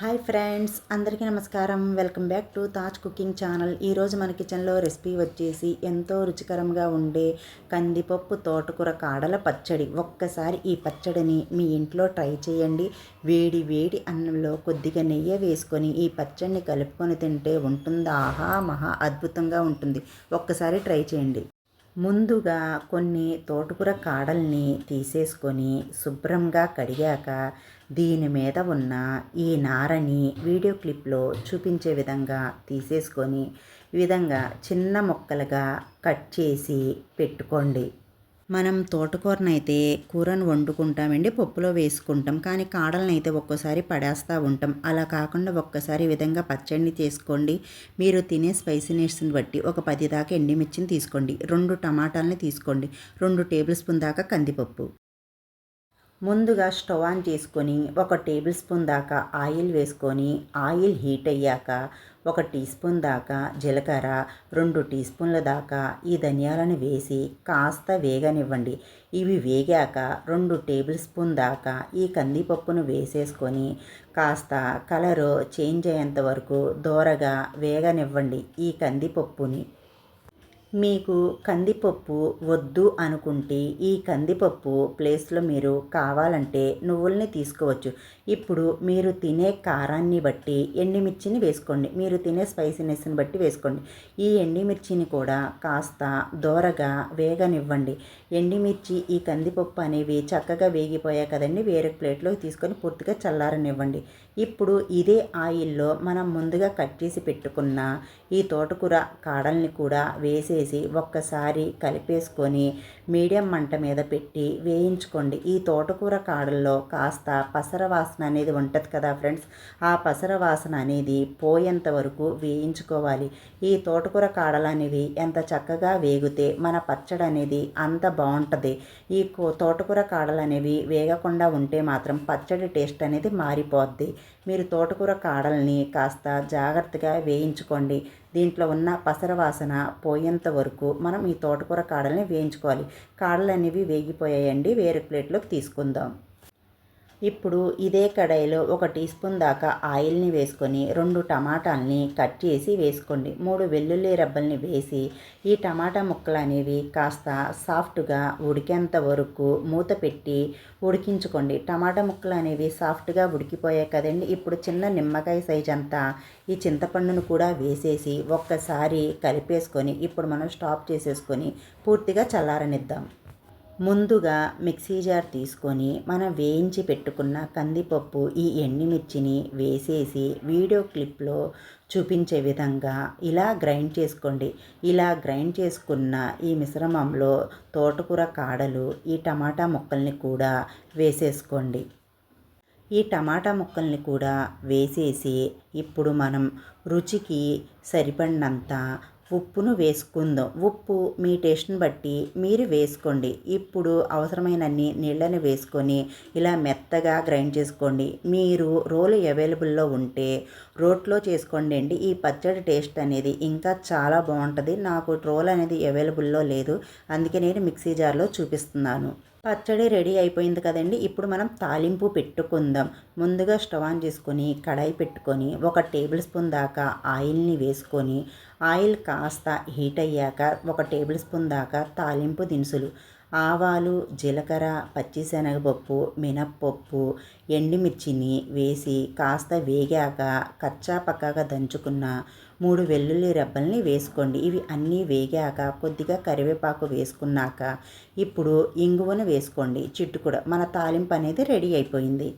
Hi friends, అందరికీ నమస్కారం. Welcome back to Taj cooking channel. ఈరోజు మన కిచెన్లో రెసిపీ వచ్చేసి ఎంతో రుచికరంగా ఉండే కందిపప్పు తోటకూర కాడల పచ్చడి. ఒక్కసారి ఈ పచ్చడిని మీ ఇంట్లో ట్రై చేయండి. వేడి వేడి అన్నంలో కొద్దిగా నెయ్యి వేసుకొని ఈ పచ్చడిని కలుపుకొని తింటే ఉంటుంది. ఆహా, మహా అద్భుతంగా ఉంటుంది. ఒక్కసారి ట్రై చేయండి. ముందుగా కొన్ని తోటకూర కాడల్ని తీసేసుకొని శుభ్రంగా కడిగాక దీని మీద ఉన్న ఈ నారని వీడియో క్లిప్లో చూపించే విధంగా తీసేసుకొని ఈ విధంగా చిన్న ముక్కలుగా కట్ చేసి పెట్టుకోండి. మనం తోటకూరనైతే కూరను వండుకుంటామండి, పప్పులో వేసుకుంటాం. కానీ కాడలనైతే ఒక్కోసారి పడేస్తూ ఉంటాం. అలా కాకుండా ఒక్కసారి ఈ విధంగా పచ్చడిని చేసుకోండి. మీరు తినే స్పైసీనెస్ని బట్టి ఒక 10 దాకా ఎండుమిర్చిని తీసుకోండి, 2 టమాటాలని తీసుకోండి, 2 టేబుల్ స్పూన్ దాకా కందిపప్పు. ముందుగా స్టవ్ ఆన్ చేసుకొని 1 టేబుల్ స్పూన్ దాకా ఆయిల్ వేసుకొని ఆయిల్ హీట్ అయ్యాక 1 టీ స్పూన్ దాకా జీలకర్ర, 2 టీ స్పూన్ల దాకా ఈ ధనియాలను వేసి కాస్త వేగనివ్వండి. ఇవి వేగాక 2 టేబుల్ స్పూన్ దాకా ఈ కందిపప్పును వేసేసుకొని కాస్త కలరు చేంజ్ అయ్యేంత వరకు దోరగా వేగనివ్వండి ఈ కందిపప్పుని. మీకు కందిపప్పు వద్దు అనుకుంటే ఈ కందిపప్పు ప్లేస్లో మీరు కావాలంటే నువ్వుల్ని తీసుకోవచ్చు. ఇప్పుడు మీరు తినే కారాన్ని బట్టి ఎండుమిర్చిని వేసుకోండి, మీరు తినే స్పైసీనెస్ని బట్టి వేసుకోండి. ఈ ఎండుమిర్చిని కూడా కాస్త దోరగా వేగనివ్వండి. ఎండుమిర్చి ఈ కందిపప్పు అనేవి చక్కగా వేగిపోయాయి కదండి, వేరే ప్లేట్లో తీసుకొని పూర్తిగా చల్లారనివ్వండి. ఇప్పుడు ఇదే ఆయిల్లో మనం ముందుగా కట్ చేసి పెట్టుకున్న ఈ తోటకూర కాడల్ని కూడా వేసేసి ఒక్కసారి కలిపేసుకొని మీడియం మంట మీద పెట్టి వేయించుకోండి. ఈ తోటకూర కాడల్లో కాస్త పసర వాసన అనేది ఉంటుంది కదా ఫ్రెండ్స్, ఆ పసర వాసన అనేది పోయేంత వరకు వేయించుకోవాలి. ఈ తోటకూర కాడలు అనేవి ఎంత చక్కగా వేగితే మన పచ్చడి అనేది అంత బాగుంటుంది. ఈ తోటకూర కాడలు అనేవి వేగకుండా ఉంటే మాత్రం పచ్చడి టేస్ట్ అనేది మారిపోద్ది. మీరు తోటకూర కాడల్ని కాస్త జాగ్రత్తగా వేయించుకోండి. దీంట్లో ఉన్న పసర వాసన పోయేంత వరకు మనం ఈ తోటకూర కాడల్ని వేయించుకోవాలి. కాడలు అనేవి వేగిపోయాయండి, వేరే ప్లేట్లోకి తీసుకుందాం. ఇప్పుడు ఇదే కడాయిలో 1 టీ స్పూన్ దాకా ఆయిల్ని వేసుకొని 2 టమాటాలని కట్ చేసి వేసుకోండి. 3 వెల్లుల్లి రెబ్బల్ని వేసి ఈ టమాటా ముక్కలు అనేవి కాస్త సాఫ్ట్గా ఉడికేంత వరకు మూత పెట్టి ఉడికించుకోండి. టమాటా ముక్కలు అనేవి సాఫ్ట్గా ఉడికిపోయాయి కదండి. ఇప్పుడు చిన్న నిమ్మకాయ సైజ్ అంతా ఈ చింతపండును కూడా వేసేసి ఒక్కసారి కలిపేసుకొని ఇప్పుడు మనం స్టాప్ చేసేసుకొని పూర్తిగా చల్లారనిద్దాం. ముందుగా మిక్సీ జార్ తీసుకొని మనం వేయించి పెట్టుకున్న కందిపప్పు ఈ ఎండుమిర్చిని వేసేసి వీడియో క్లిప్లో చూపించే విధంగా ఇలా గ్రైండ్ చేసుకోండి. ఇలా గ్రైండ్ చేసుకున్న ఈ మిశ్రమంలో తోటకూర కాడలు ఈ టమాటా ముక్కల్ని కూడా వేసేసుకోండి. ఈ టమాటా ముక్కల్ని కూడా వేసేసి ఇప్పుడు మనం రుచికి సరిపడినంత ఉప్పును వేసుకుందాం. ఉప్పు మీ టేస్ట్ని బట్టి మీరు వేసుకోండి. ఇప్పుడు అవసరమైనన్ని నీళ్ళని వేసుకొని ఇలా మెత్తగా గ్రైండ్ చేసుకోండి. మీరు రోలు అవైలబుల్లో ఉంటే రోట్లో చేసుకోండి అండి. ఈ పచ్చడి టేస్ట్ అనేది ఇంకా చాలా బాగుంటుంది. నాకు రోల్ అనేది అవైలబుల్లో లేదు, అందుకే నేను మిక్సీ జార్లో చూపిస్తున్నాను. పచ్చడి రెడీ అయిపోయింది కదండి. ఇప్పుడు మనం తాలింపు పెట్టుకుందాం. ముందుగా స్టవ్ ఆన్ చేసుకొని కడాయి పెట్టుకొని 1 టేబుల్ స్పూన్ దాకా ఆయిల్ని వేసుకొని ఆయిల్ కాస్త హీట్ అయ్యాక 1 టేబుల్ స్పూన్ దాకా తాలింపు దినుసులు, ఆవాలు, జీలకర్ర, పచ్చిశనగపప్పు, మినప్పప్పు, ఎండుమిర్చిని వేసి కాస్త వేగాక కచ్చా పక్కాగా దంచుకున్న 3 వెల్లుల్లి రెబ్బల్ని వేసుకోండి. ఇవి అన్నీ వేగాక కొద్దిగా కరివేపాకు వేసుకున్నాక ఇప్పుడు ఇంగువను వేసుకోండి, చిటికెడు. మన తాలింపు అనేది రెడీ అయిపోయింది.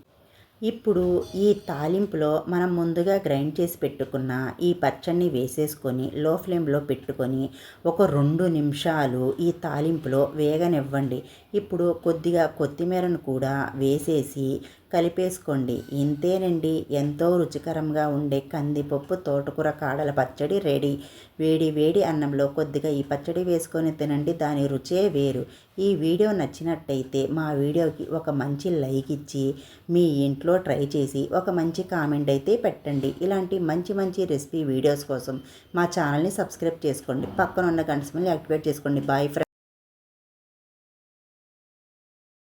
ఇప్పుడు ఈ తాలింపులో మనం ముందుగా గ్రైండ్ చేసి పెట్టుకున్న ఈ పచ్చడిని వేసేసుకొని లో ఫ్లేమ్లో పెట్టుకొని ఒక 2 నిమిషాలు ఈ తాలింపులో వేగనివ్వండి. ఇప్పుడు కొద్దిగా కొత్తిమీరను కూడా వేసేసి కలిపేసుకోండి. ఇంతేనండి, ఎంతో రుచికరంగా ఉండే కందిపప్పు తోటకూర కాడల పచ్చడి రెడీ. వేడి వేడి అన్నంలో కొద్దిగా ఈ పచ్చడి వేసుకొని తినండి, దాని రుచే వేరు. ఈ వీడియో నచ్చినట్టయితే మా వీడియోకి ఒక మంచి లైక్ ఇచ్చి మీ ఇంట్లో ట్రై చేసి ఒక మంచి కామెంట్ అయితే పెట్టండి. ఇలాంటి మంచి మంచి రెసిపీ వీడియోస్ కోసం మా ఛానల్ని సబ్స్క్రైబ్ చేసుకోండి. పక్కన ఉన్న గంట సింబల్ని యాక్టివేట్ చేసుకోండి. Bye friends.